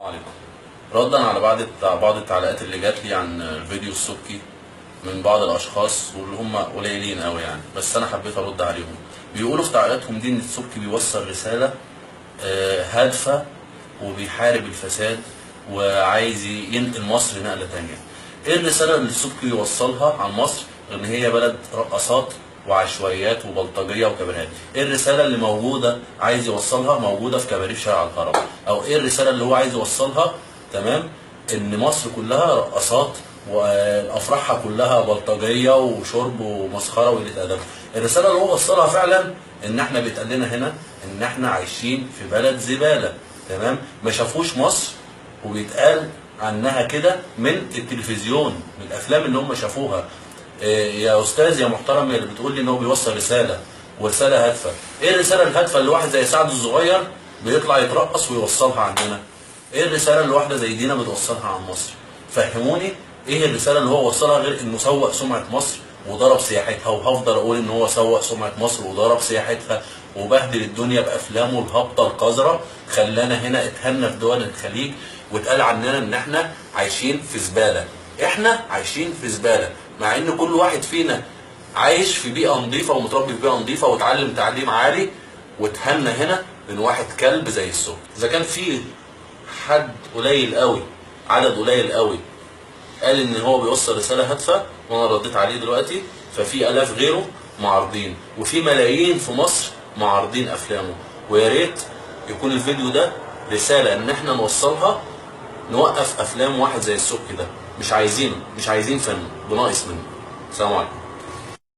عليكم. ردا على بعض التعليقات اللي جات لي عن الفيديو السبكي من بعض الاشخاص واللي هم قليلين قوي يعني، بس انا حبيت ارد عليهم. بيقولوا في تعليقاتهم دي ان السبكي بيوصل رساله هادفه وبيحارب الفساد وعايز ينقل مصر نقله تانيه. ايه الرساله اللي السبكي بيوصلها عن مصر؟ ان هي بلد رقصات وعشوائيات وبلطجيه وكباريهات. ايه الرساله اللي موجوده عايز يوصلها موجوده في كباريه شارع الهرم؟ او ايه الرساله اللي هو عايز يوصلها؟ تمام، ان مصر كلها رقصات وافراحها كلها بلطجيه وشرب ومسخره وقله ادب. الرساله اللي هو وصلها فعلا ان احنا بيتقال لنا هنا ان احنا عايشين في بلد زباله. تمام، ما شافوش مصر وبيتقال عنها كده من التلفزيون، من الافلام اللي هم شافوها. يا استاذ يا محترم اللي بتقول لي ان هو بيوصل رساله ورساله هادفه، ايه الرساله الهادفه اللي واحد زي سعد الصغير بيطلع يترقص ويوصلها عندنا؟ ايه الرساله اللي واحده زي دينا بتوصلها عن مصر؟ فهموني ايه الرساله اللي هو وصلها غير انه سوق سمعه مصر وضرب سياحتها، وهفضل اقول ان هو سوق سمعه مصر وضرب سياحتها وبهدل الدنيا بافلامه الهابطه القذره، خلانا هنا اتهنا في دول الخليج واتقال عننا ان احنا عايشين في زباله. احنا عايشين في زباله مع ان كل واحد فينا عايش في بيئه نظيفه ومتربي في بيئه نظيفه واتعلم تعليم عالي، واتهنا هنا من واحد كلب زي السوق. اذا كان في حد قليل قوي، عدد قليل قوي قال ان هو بيوصل رساله هادفه وانا رديت عليه دلوقتي، ففي الاف غيره معارضين وفي ملايين في مصر معارضين افلامه. ويا ريت يكون الفيديو ده رساله ان احنا نوصلها، نوقف افلام واحد زي السبكي ده. مش عايزينه، مش عايزين فن، بناقص منه. السلام عليكم.